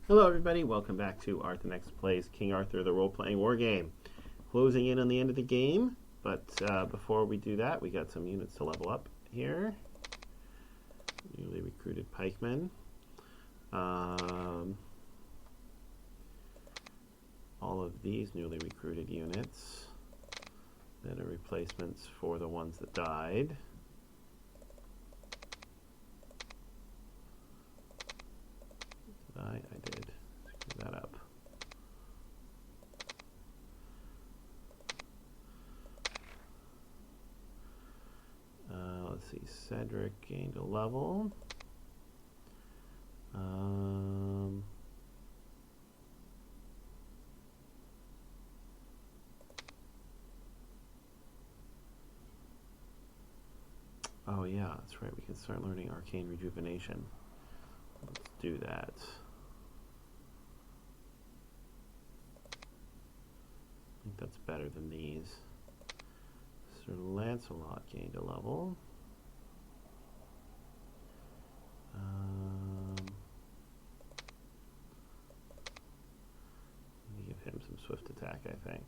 Hello everybody, welcome back to Arthenex Plays King Arthur, the role-playing war game. Closing in on the end of the game, but before we do that, we got some units to level up here. Newly recruited pikemen. All of these newly recruited units that are replacements for the ones that died. I did. Screw that up. Let's see. Cedric gained a level. Oh yeah, that's right. We can start learning arcane rejuvenation. Let's do that. I think that's better than these. Sir Lancelot gained a level. Let me give him some swift attack, I think.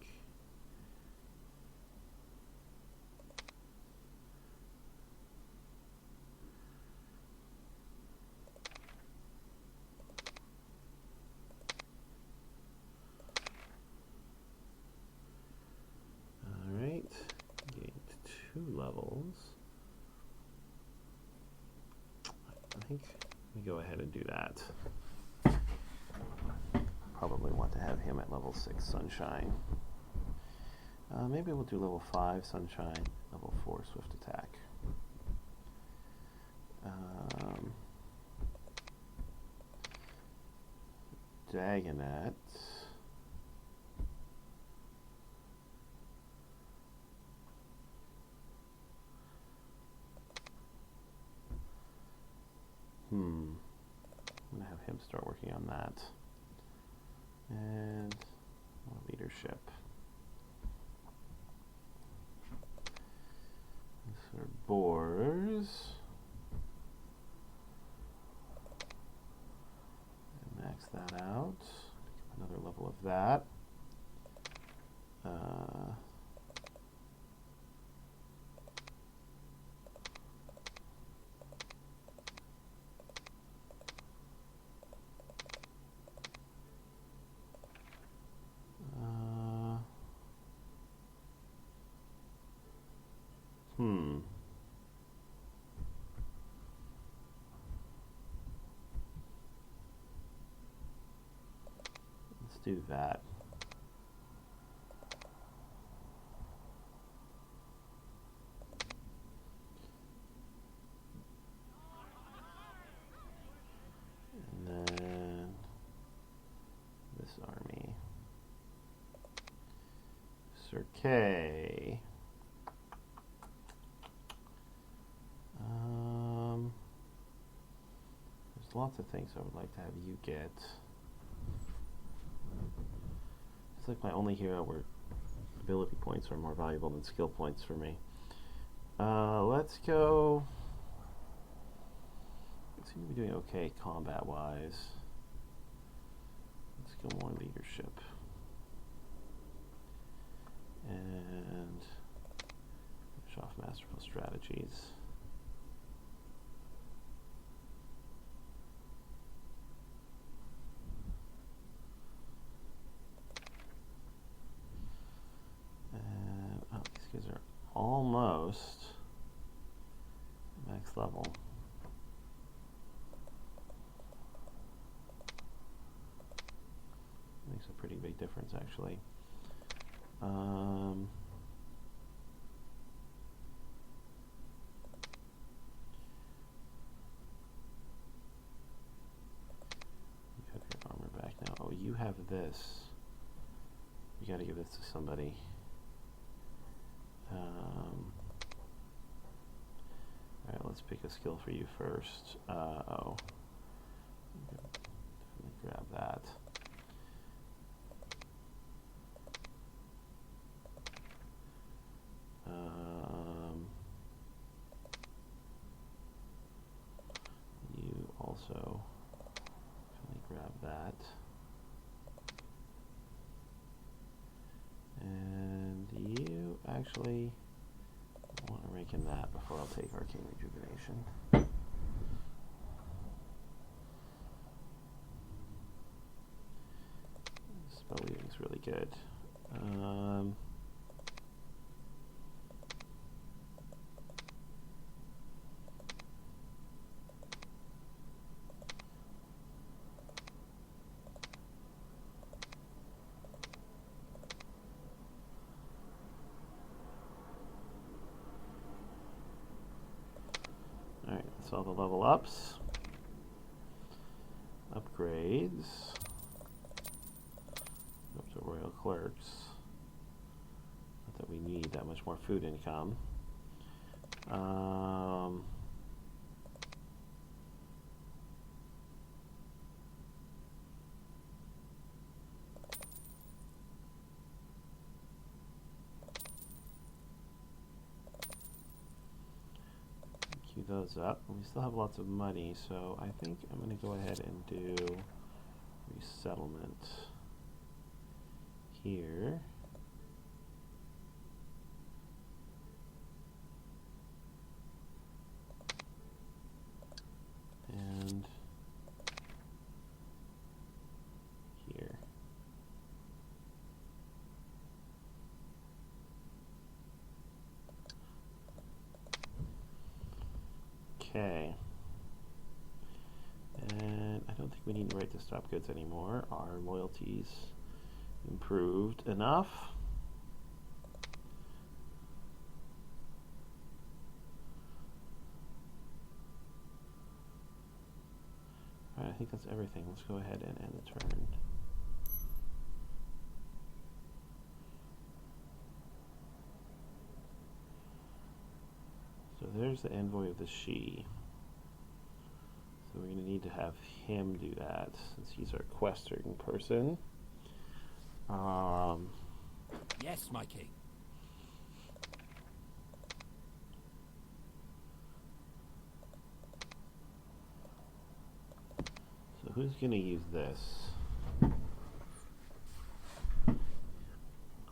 Alright, gained 2 levels. I think let me go ahead and do that. Probably want to have him at level 6 Sunshine. Maybe we'll do level 5 Sunshine, level 4 Swift Attack. Dagonet. I'm going to have him start working on that. And leadership. Sort of boars. And max that out. Another level of that. Let's do that. And then this army. Sir Kay. There's lots of things I would like to have you get. It's like my only hero where ability points are more valuable than skill points for me. Let's go. We seem to be doing okay combat-wise. Let's go more leadership. And finish off masterful strategies. And oh, these guys are almost max level. Makes a pretty big difference, actually. You have your armor back now. Oh, you have this. You got to give this to somebody. Alright, let's pick a skill for you first. Oh. Definitely grab that. You also definitely grab that. that. And you actually want to rake in that before I'll take Arcane Rejuvenation. Spell weaving is really good. Alright, that's all the level ups. Upgrades. Up to Royal Clerks. Not that we need that much more food income. Queue those up. We still have lots of money, so I think I'm going to go ahead and do resettlement here. And here. Okay. And I don't think we need to write to stop goods anymore. Our loyalties improved enough. Alright, I think that's everything. Let's go ahead and end the turn. So there's the envoy of the Sidhe. So we're going to need to have him do that since he's our questing person. Yes, my king. So who's going to use this?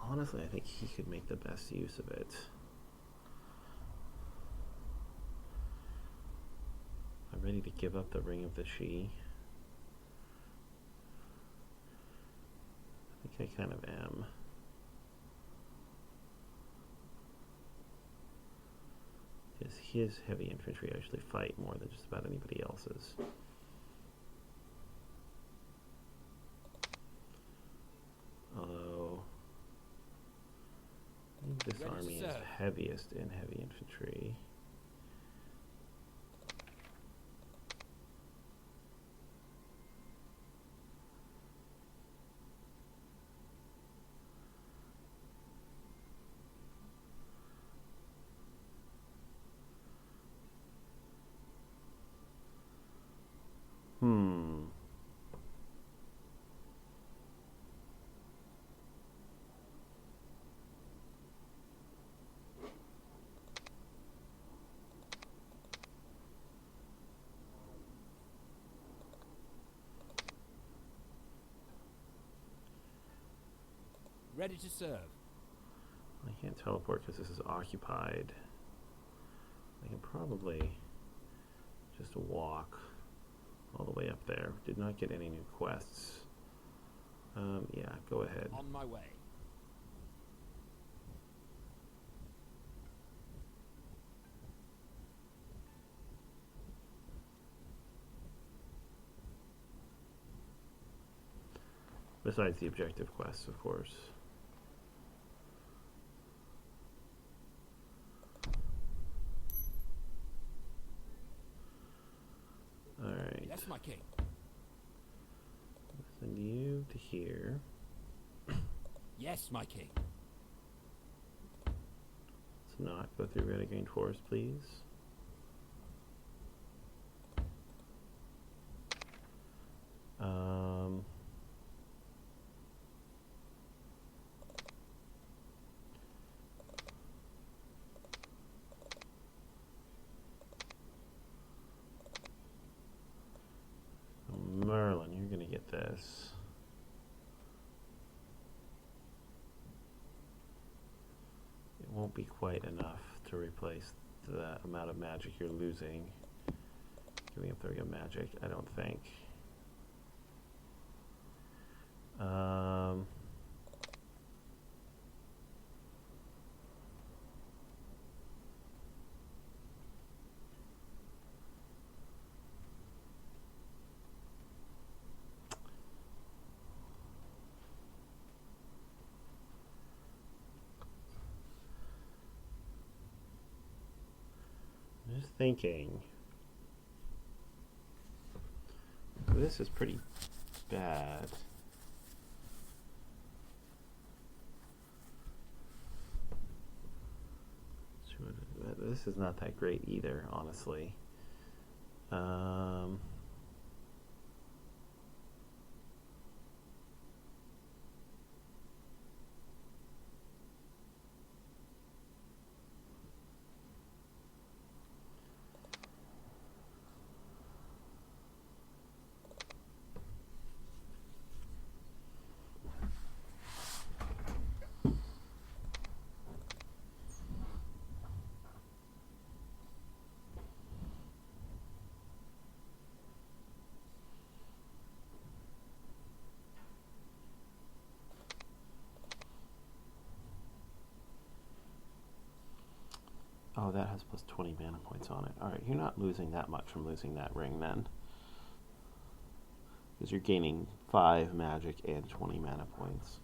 Honestly, I think he could make the best use of it. I'm ready to give up the Ring of the Sidhe. I think I kind of am. Because his heavy infantry actually fight more than just about anybody else's. Although I think this army is heaviest in heavy infantry. Ready to serve. I can't teleport because this is occupied. I can probably just walk all the way up there. Did not get any new quests. Yeah, go ahead. On my way. Besides the objective quests, of course. Alright. Yes, my king. Send you to here. Yes, my king. Let's not go through Renegade Forest, please. Merlin, you're going to get this. this. It won't be quite enough to replace the amount of magic you're losing giving up 3 of magic, I don't think. Just thinking. This is pretty bad. This is not that great either, honestly. Oh, that has plus 20 mana points on it. Alright, you're not losing that much from losing that ring then. Because you're gaining 5 magic and 20 mana points.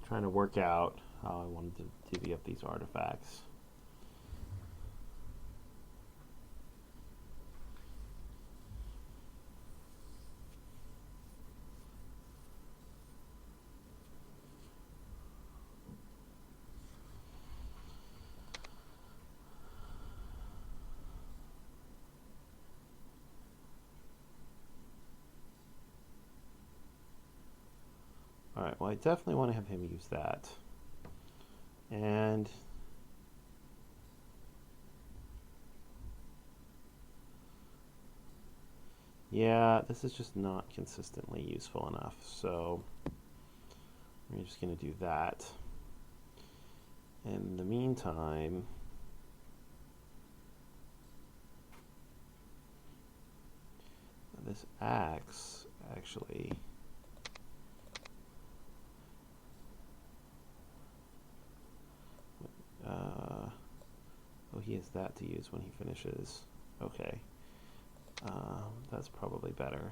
Trying to work out how I wanted to divvy up these artifacts. Alright, well I definitely want to have him use that. And yeah, this is just not consistently useful enough, so we're just going to do that. In the meantime, this axe actually oh, he has that to use when he finishes. Okay. That's probably better.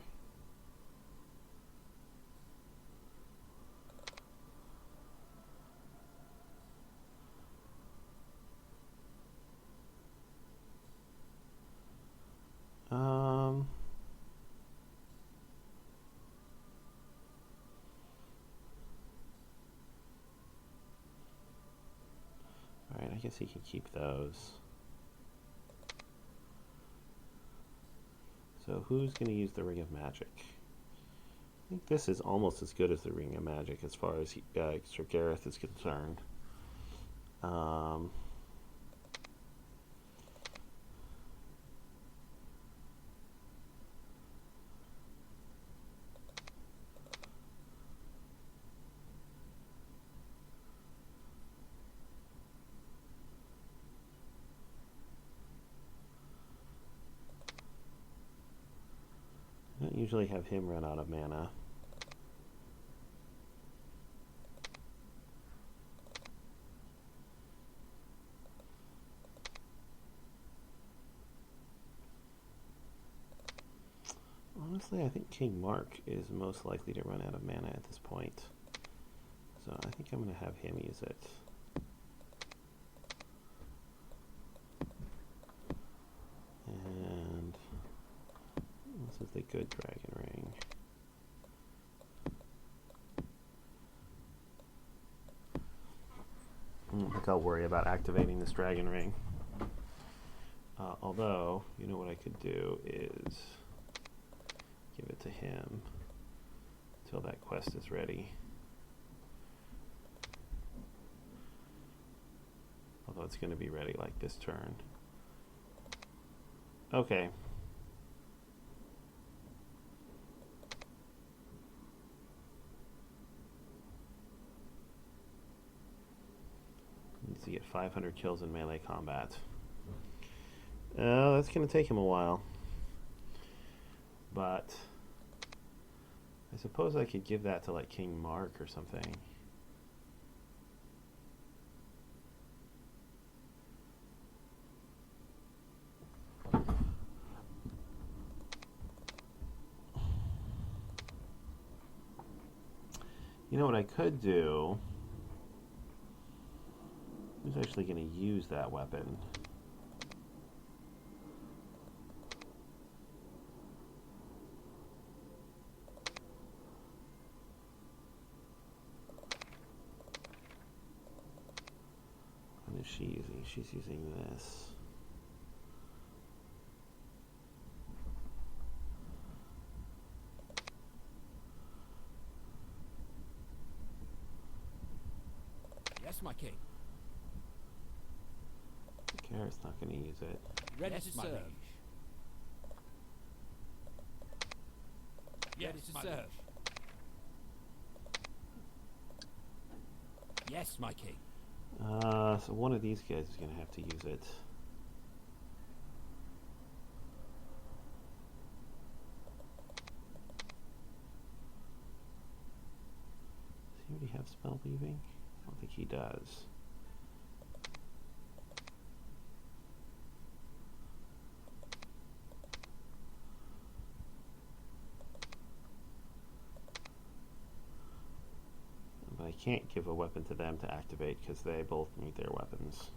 Alright, I guess he can keep those. So who's going to use the Ring of Magic? I think this is almost as good as the Ring of Magic as far as Sir Gareth is concerned. I don't usually have him run out of mana. Honestly, I think King Mark is most likely to run out of mana at this point. So I think I'm going to have him use it. And this is the good dragon ring. I don't think I'll worry about activating this dragon ring. Although, you know what I could do is give it to him until that quest is ready. Although it's going to be ready like this turn. Okay. Needs to get 500 kills in melee combat. That's going to take him a while. But I suppose I could give that to like King Mark or something. You know what I could do? Who's actually going to use that weapon? What is she using? She's using this. Yes, my king. Garrett's not going to use it. Ready to serve. Ready to serve. Yes, my king. So one of these guys is going to have to use it. Does he already have spell weaving? I don't think he does. But I can't give a weapon to them to activate because they both need their weapons.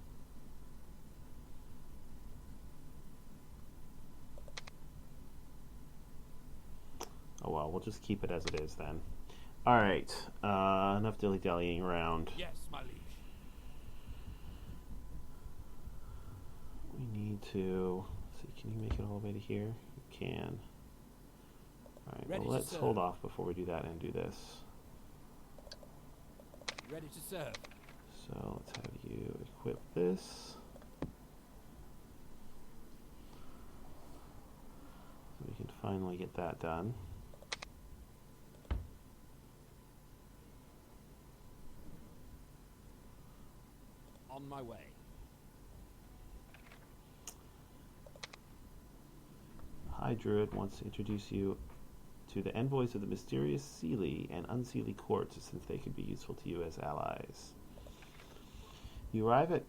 Oh well, we'll just keep it as it is then. Alright, enough dilly-dallying around. Yes, my liege. We need to... see, can you make it all the way to here? You can. Alright, well let's hold off before we do that and do this. Ready to serve. So let's have you equip this. So we can finally get that done. On my way. High Druid wants to introduce you to the envoys of the mysterious Seelie and Unseelie courts, since they could be useful to you as allies. You arrive at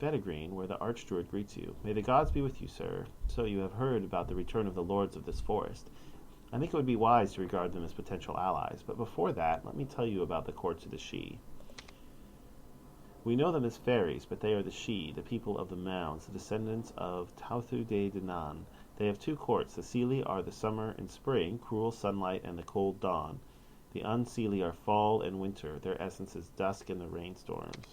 Bedegreen, where the Archdruid greets you. May the gods be with you, sir. So you have heard about the return of the lords of this forest. I think it would be wise to regard them as potential allies, but before that, let me tell you about the courts of the Sidhe. We know them as fairies, but they are the Sidhe, the people of the mounds, the descendants of Tauthu de Danann. They have two courts. The Seelie are the summer and spring, cruel sunlight and the cold dawn. The Unseelie are fall and winter. Their essence is dusk and the rainstorms.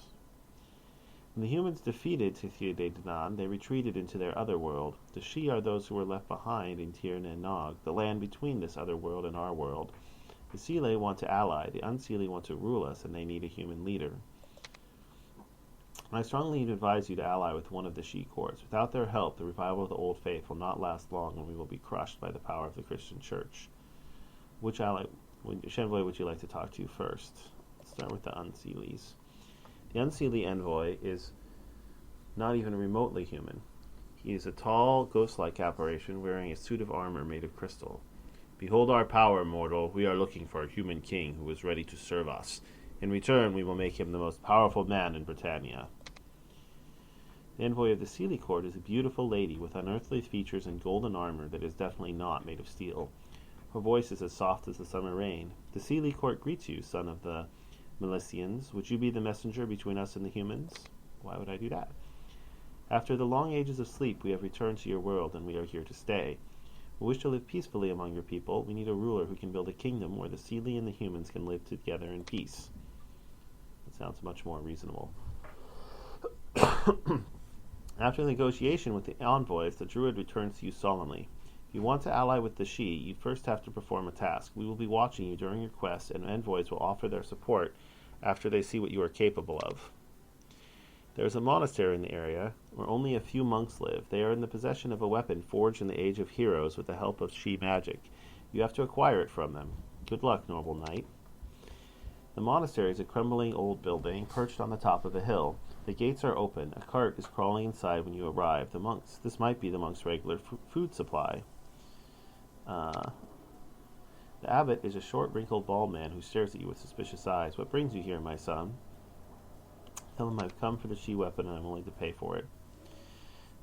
When the humans defeated Tauthu de Danann, they retreated into their other world. The Sidhe are those who were left behind in Tir na Nog, the land between this other world and our world. The Seelie want to ally. The Unseelie want to rule us, and they need a human leader. I strongly advise you to ally with one of the Sidhe courts. Without their help, the revival of the old faith will not last long, and we will be crushed by the power of the Christian Church. Which ally, Envoy, would you like to talk to first? Let's start with the Unseelies. The Unseelie envoy is not even remotely human. He is a tall, ghost-like apparition wearing a suit of armor made of crystal. Behold our power, mortal. We are looking for a human king who is ready to serve us. In return, we will make him the most powerful man in Britannia. The envoy of the Seelie court is a beautiful lady with unearthly features and golden armor that is definitely not made of steel. Her voice is as soft as the summer rain. The Sidhe court greets you, son of the Milesians. Would you be the messenger between us and the humans? Why would I do that? After the long ages of sleep, we have returned to your world, and we are here to stay. We wish to live peacefully among your people. We need a ruler who can build a kingdom where the Sidhe and the humans can live together in peace. That sounds much more reasonable. After the negotiation with the envoys, the druid returns to you solemnly. If you want to ally with the Shi, you first have to perform a task. We will be watching you during your quest, and envoys will offer their support after they see what you are capable of. There is a monastery in the area where only a few monks live. They are in the possession of a weapon forged in the Age of Heroes with the help of Shi magic. You have to acquire it from them. Good luck, noble knight. The monastery is a crumbling old building perched on the top of a hill. The gates are open. A cart is crawling inside when you arrive. This might be the monks' regular food supply. The abbot is a short, wrinkled, bald man who stares at you with suspicious eyes. What brings you here, my son? Tell him I've come for the Shi weapon and I'm willing to pay for it.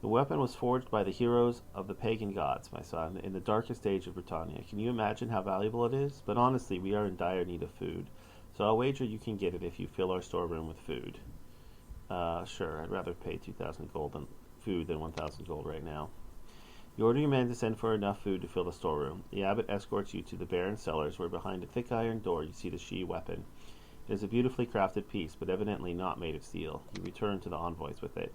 The weapon was forged by the heroes of the pagan gods, my son, in the darkest age of Britannia. Can you imagine how valuable it is? But honestly, we are in dire need of food. So I'll wager you can get it if you fill our storeroom with food. Sure, I'd rather pay 2,000 gold than food than 1,000 gold right now. You order your men to send for enough food to fill the storeroom. The abbot escorts you to the barren cellars where behind a thick iron door you see the Shi weapon. It is a beautifully crafted piece, but evidently not made of steel. You return to the envoys with it.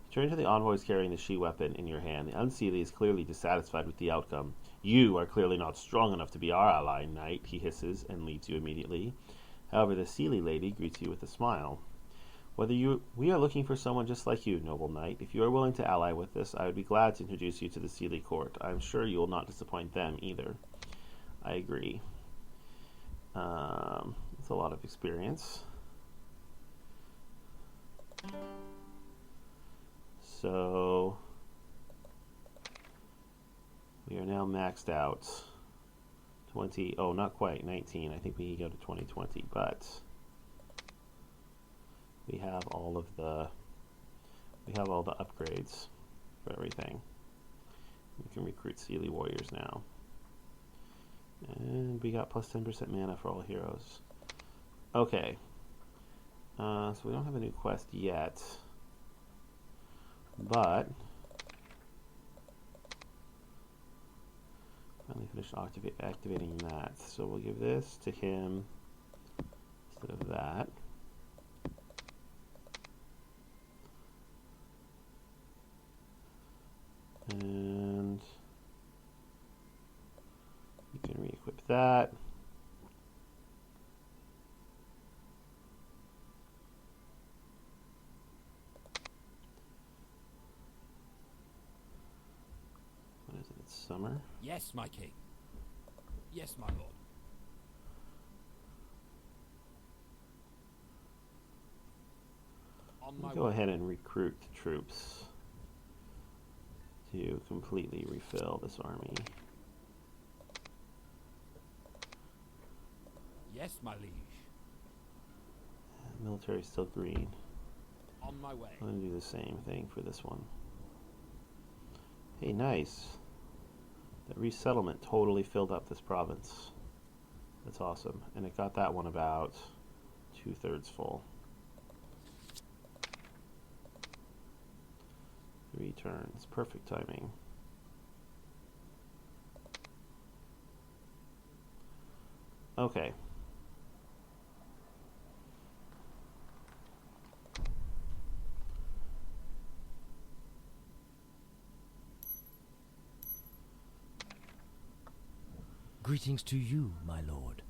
You turn to the envoys carrying the Shi weapon in your hand. The Unseelie is clearly dissatisfied with the outcome. You are clearly not strong enough to be our ally, knight, he hisses, and leaves you immediately. However, the Seelie lady greets you with a smile. We are looking for someone just like you, noble knight. If you are willing to ally with us, I would be glad to introduce you to the Seelie court. I am sure you will not disappoint them either. I agree. It's a lot of experience. So we are now maxed out. 20, oh, not quite, 19. I think we can go to 2020, but we have all the upgrades for everything. We can recruit Seelie warriors now. And we got plus 10% mana for all heroes. Okay. So we don't have a new quest yet. But finally finished activating that. So we'll give this to him instead of that. And you can re-equip that. What is it? It's summer? Yes, my king. Yes, my lord. On my Go way. ahead and recruit the troops to completely refill this army. Yes, my liege. Military is still green. On my way. I'm going to do the same thing for this one. Hey, nice. The resettlement totally filled up this province. That's awesome. And it got that one about 2/3 full. 3 turns. Perfect timing. Okay. Greetings to you, my lord.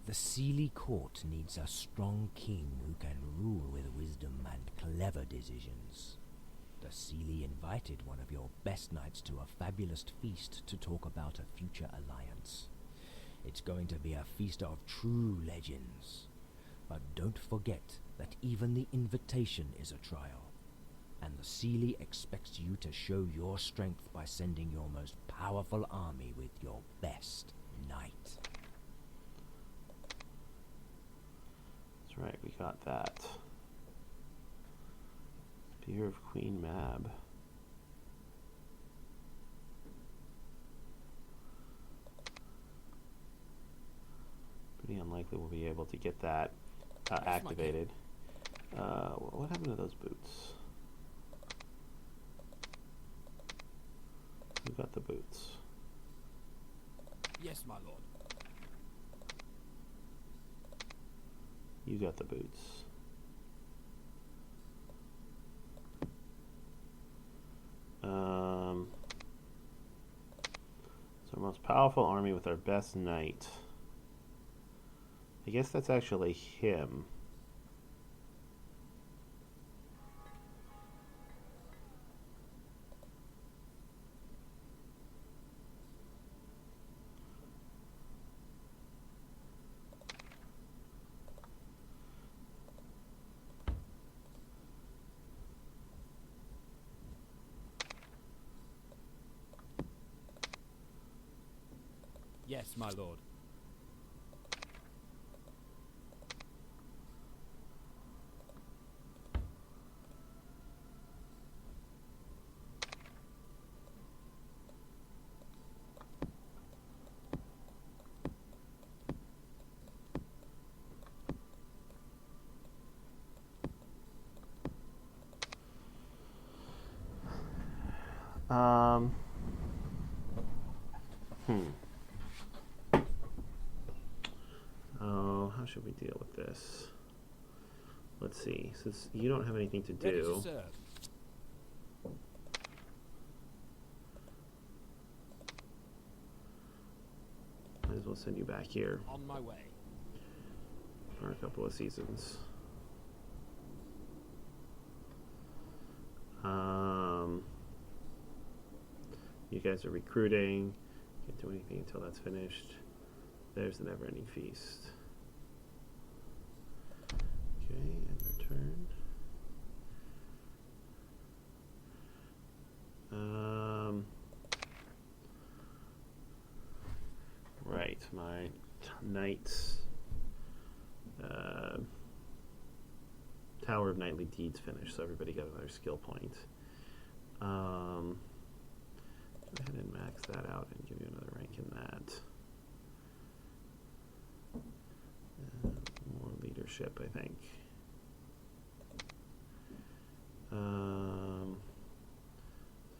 The Seelie court needs a strong king who can rule with wisdom and clever decisions. The Seelie invited one of your best knights to a fabulous feast to talk about a future alliance. It's going to be a feast of true legends. But don't forget that even the invitation is a trial. And the Seelie expects you to show your strength by sending your most powerful army with your best knight. That's right, we got that. Spear of Queen Mab. Pretty unlikely we'll be able to get that Yes, my king. activated. What happened to those boots? Who got the boots? Yes, my lord. You got the boots. It's our most powerful army with our best knight. I guess that's actually him. Yes, my lord. Oh, how should we deal with this? Let's see. Since you don't have anything to Ready do, to serve. might as well send you back here On my way. for a couple of seasons. You guys are recruiting. Can't do anything until that's finished. There's the never-ending feast. Okay, and return. Right, my knight's Tower of Knightly Deeds finished, so everybody got another skill point. Go ahead and max that out and give you another rank in that. More leadership, I think.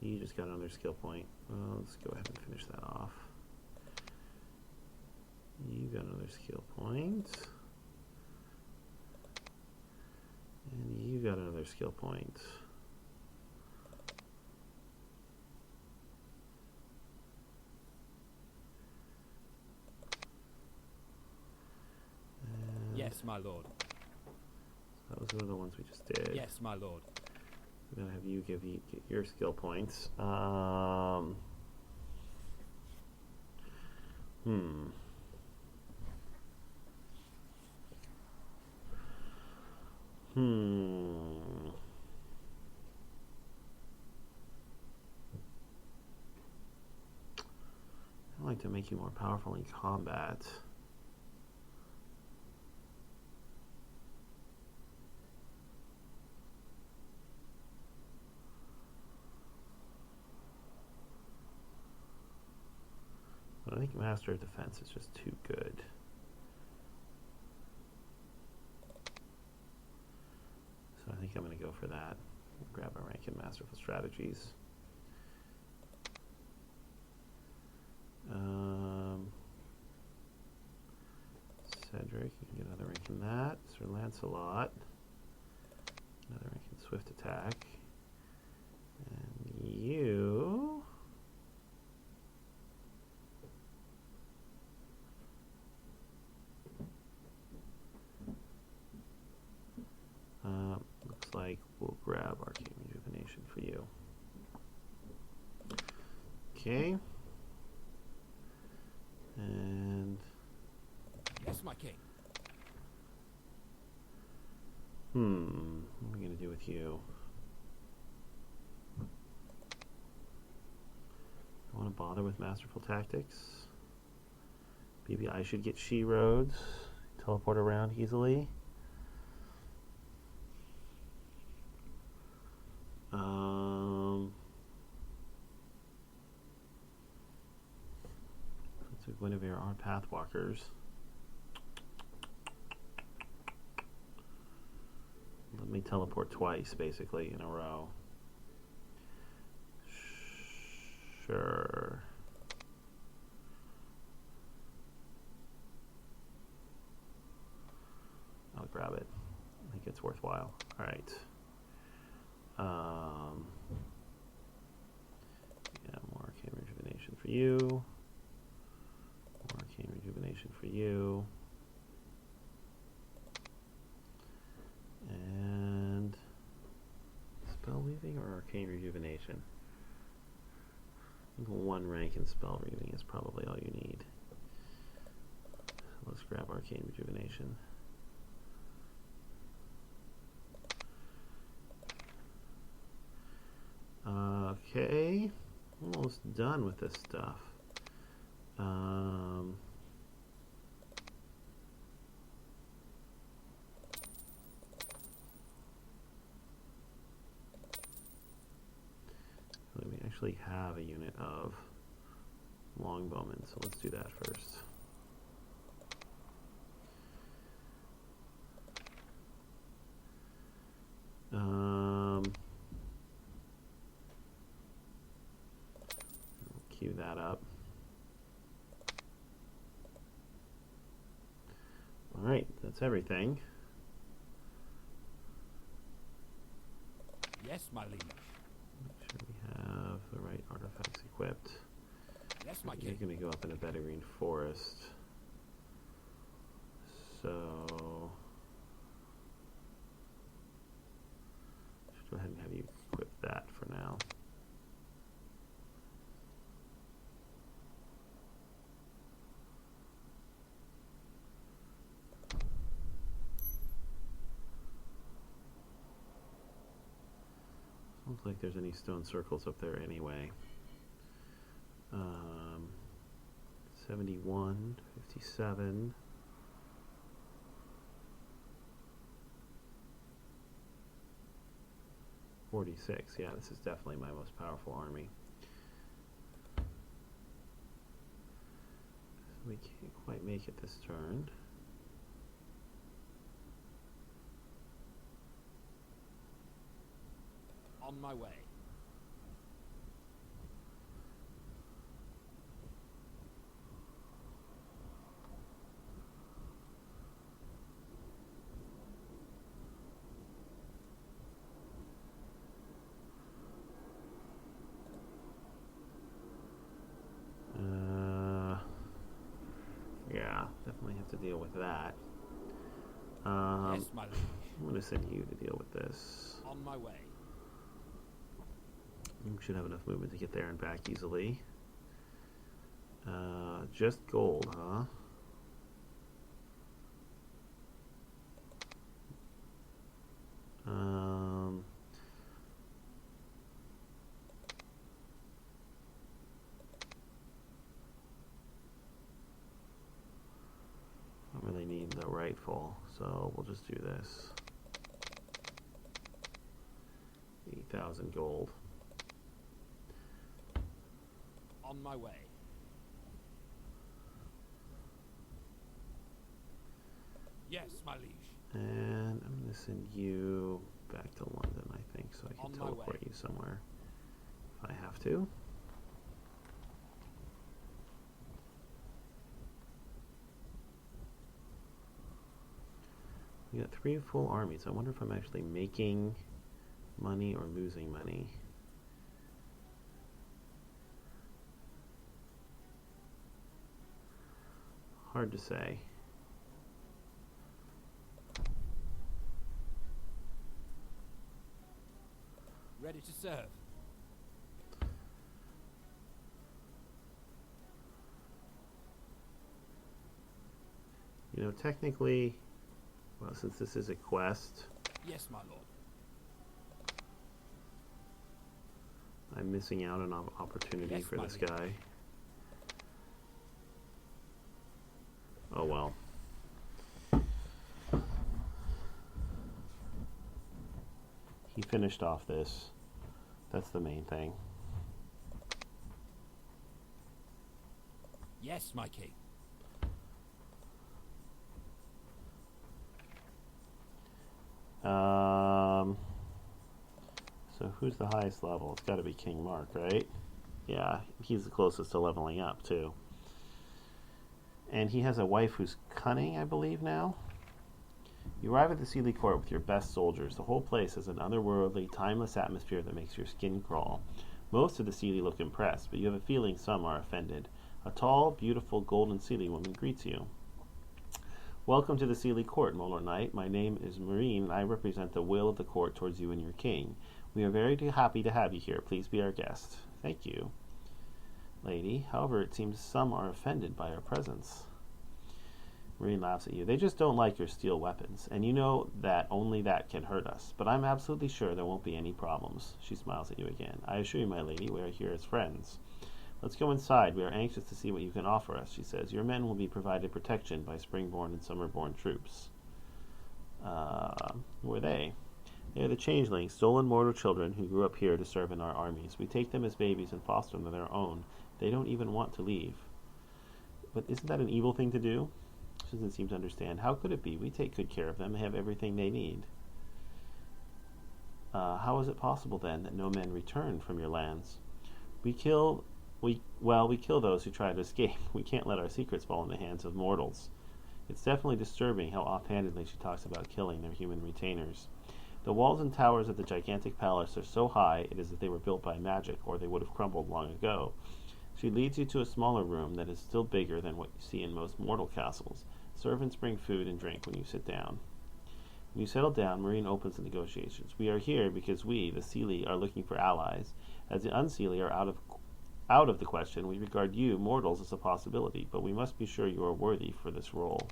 You just got another skill point. Well, let's go ahead and finish that off. You got another skill point. And you got another skill point. Yes, my lord. Those are the ones we just did. Yes, my lord. I'm gonna have you get your skill points. I'd like to make you more powerful in combat. But I think Master of Defense is just too good. So I think I'm going to go for that. Grab a rank in Masterful Strategies. Cedric, you can get another rank in that. Sir Lancelot, another rank in Swift Attack. And you... looks like we'll grab Arcane Rejuvenation for you. Okay. And... Yes, my king. what are we going to do with you? I want to bother with Masterful Tactics. Maybe I should get She Roads. Teleport around easily. So Guinevere are Pathwalkers. Let me teleport twice, basically, in a row. Sure. I'll grab it. I think it's worthwhile. All right. Yeah, more arcane rejuvenation for you. More arcane rejuvenation for you. And spell weaving or arcane rejuvenation? I think one rank in spell weaving is probably all you need. So let's grab arcane rejuvenation. Okay, almost done with this stuff. We actually have a unit of longbowmen, so let's do that first. Queue that up. All right, that's everything. Yes, my liege. Make sure we have the right artifacts equipped. Yes, my You're king. going to go up in a Bedouin forest. So just go ahead and have you equip that for now. Don't think there's any stone circles up there anyway. 71, 57. .46. Yeah, this is definitely my most powerful army. So we can't quite make it this turn. On my way. Yeah, definitely have to deal with that. Yes, my liege. I'm going to send you to deal with this. On my way. You should have enough movement to get there and back easily. Just gold, huh? Don't really need the rifle, so we'll just do this. 8,000 gold. On my way. Yes, my liege. And I'm going to send you back to London, I think, so I can On my teleport way. you somewhere if I have to. We got 3 full armies. I wonder if I'm actually making money or losing money. Hard to say. Ready to serve. You know, technically, well, since this is a quest, Yes, my lord. I'm missing out on an opportunity Yes, for my this liege. guy. Oh well. He finished off this. That's the main thing. Yes, my king. who's the highest level? It's got to be King Mark, right? Yeah, he's the closest to leveling up, too. And he has a wife who's cunning, I believe, now. You arrive at the Sealy Court with your best soldiers. The whole place has an otherworldly, timeless atmosphere that makes your skin crawl. Most of the Sealy look impressed, but you have a feeling some are offended. A tall, beautiful, golden Sealy woman greets you. Welcome to the Sealy Court, Molar Knight. My name is Marine, and I represent the will of the court towards you and your king. We are very happy to have you here. Please be our guest. Thank you, lady. However, it seems some are offended by our presence. Marine laughs at you. They just don't like your steel weapons, and you know that only that can hurt us. But I'm absolutely sure there won't be any problems. She smiles at you again. I assure you, my lady, we are here as friends. Let's go inside. We are anxious to see what you can offer us, she says. Your men will be provided protection by spring-born and summer-born troops. Who are they? They are the changelings, stolen mortal children who grew up here to serve in our armies. We take them as babies and foster them as our own. They don't even want to leave. But isn't that an evil thing to do? She doesn't seem to understand. How could it be? We take good care of them and have everything they need. How is it possible, then, that no men return from your lands? We kill those who try to escape. We can't let our secrets fall in the hands of mortals. It's definitely disturbing how offhandedly she talks about killing their human retainers. The walls and towers of the gigantic palace are so high it is as if they were built by magic, or they would have crumbled long ago. She leads you to a smaller room that is still bigger than what you see in most mortal castles. Servants bring food and drink when you sit down. When you settle down, Marine opens the negotiations. We are here because we, the Sealy, are looking for allies. As the Unsealy are out of the question, we regard you, mortals, as a possibility, but we must be sure you are worthy for this role.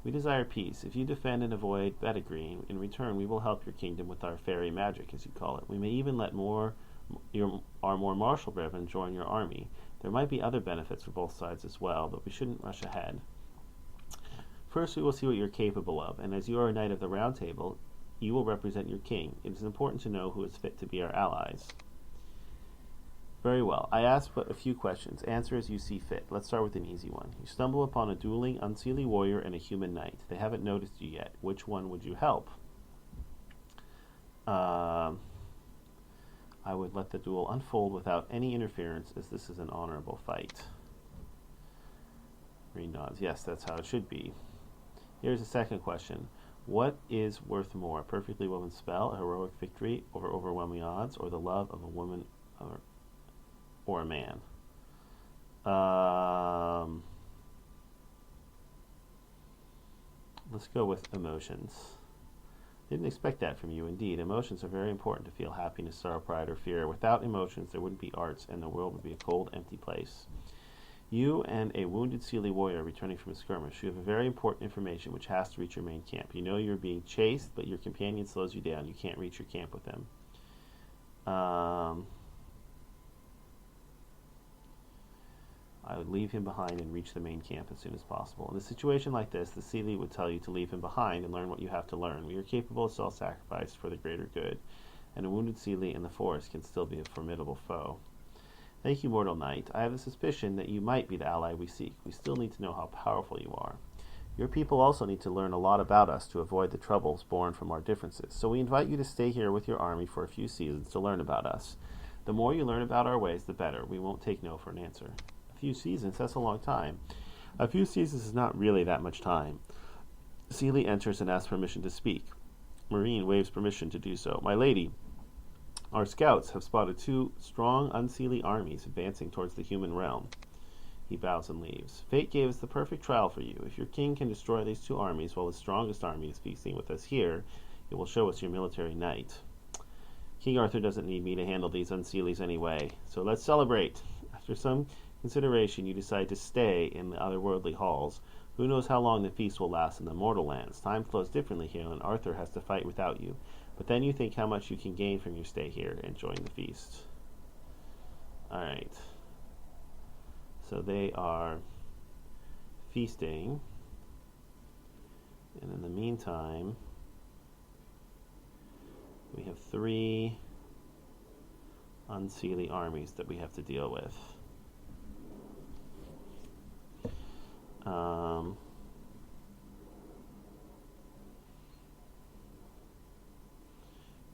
We desire peace. If you defend and avoid Bettigreen, in return we will help your kingdom with our fairy magic, as you call it. We may even let our more martial brethren join your army. There might be other benefits for both sides as well, but we shouldn't rush ahead. First we will see what you're capable of, and as you are a knight of the Round Table, you will represent your king. It is important to know who is fit to be our allies. Very well. I ask but a few questions. Answer as you see fit. Let's start with an easy one. You stumble upon a dueling, unseelie warrior and a human knight. They haven't noticed you yet. Which one would you help? I would let the duel unfold without any interference, as this is an honorable fight. Marine nods. Yes, that's how it should be. Here's a second question. What is worth more, a perfectly woven spell, a heroic victory over overwhelming odds, or the love of a woman or a man? Let's go with emotions. Didn't expect that from you, indeed. Emotions are very important to feel happiness, sorrow, pride, or fear. Without emotions, there wouldn't be arts, and the world would be a cold, empty place. You and a wounded Sealy warrior returning from a skirmish. You have a very important information which has to reach your main camp. You know you're being chased, but your companion slows you down. You can't reach your camp with them. I would leave him behind and reach the main camp as soon as possible. In a situation like this, the Sealy would tell you to leave him behind and learn what you have to learn. We are capable of self-sacrifice for the greater good, and a wounded Sealy in the forest can still be a formidable foe. Thank you, Mortal Knight. I have a suspicion that you might be the ally we seek. We still need to know how powerful you are. Your people also need to learn a lot about us to avoid the troubles born from our differences. So we invite you to stay here with your army for a few seasons to learn about us. The more you learn about our ways, the better. We won't take no for an answer. A few seasons? That's a long time. A few seasons is not really that much time. Sealy enters and asks permission to speak. Marine waves permission to do so. My lady, our scouts have spotted 2 strong, unseelie armies advancing towards the human realm. He bows and leaves. Fate gave us the perfect trial for you. If your king can destroy these 2 armies while the strongest army is feasting with us here, it will show us your military might. King Arthur doesn't need me to handle these unseelies anyway, so let's celebrate. After some consideration, you decide to stay in the otherworldly halls. Who knows how long the feast will last in the mortal lands? Time flows differently here, and Arthur has to fight without you. But then you think how much you can gain from your stay here, enjoying the feast. Alright. So they are feasting. And in the meantime, we have 3 unseelie armies that we have to deal with.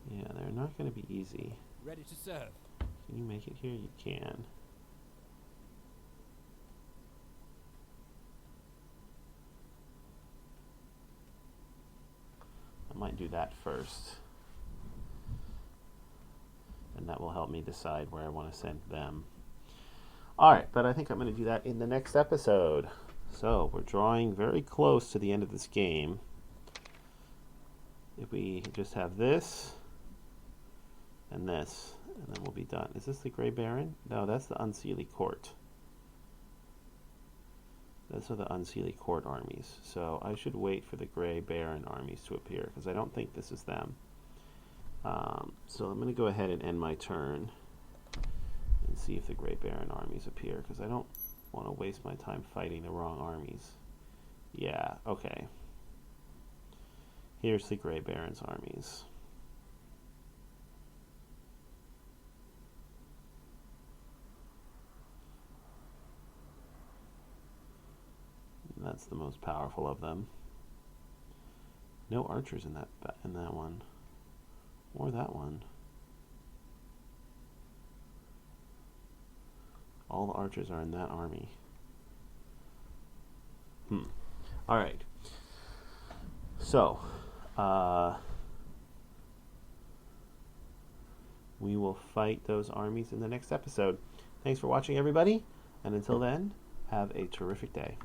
Yeah, they're not going to be easy. Ready to serve. Can you make it here? You can. I might do that first. And that will help me decide where I want to send them. Alright, but I think I'm going to do that in the next episode. So, we're drawing very close to the end of this game. If we just have this, and this, and then we'll be done. Is this the Grey Baron? No, that's the Unseelie Court. Those are the Unseelie Court armies. So I should wait for the Grey Baron armies to appear, because I don't think this is them. So I'm going to go ahead and end my turn and see if the Grey Baron armies appear, because I don't want to waste my time fighting the wrong armies. Yeah, okay. Here's the Grey Baron's armies. That's the most powerful of them. No archers in that one, or that one. All the archers are in that army. All right. So, we will fight those armies in the next episode. Thanks for watching, everybody, and until then, have a terrific day.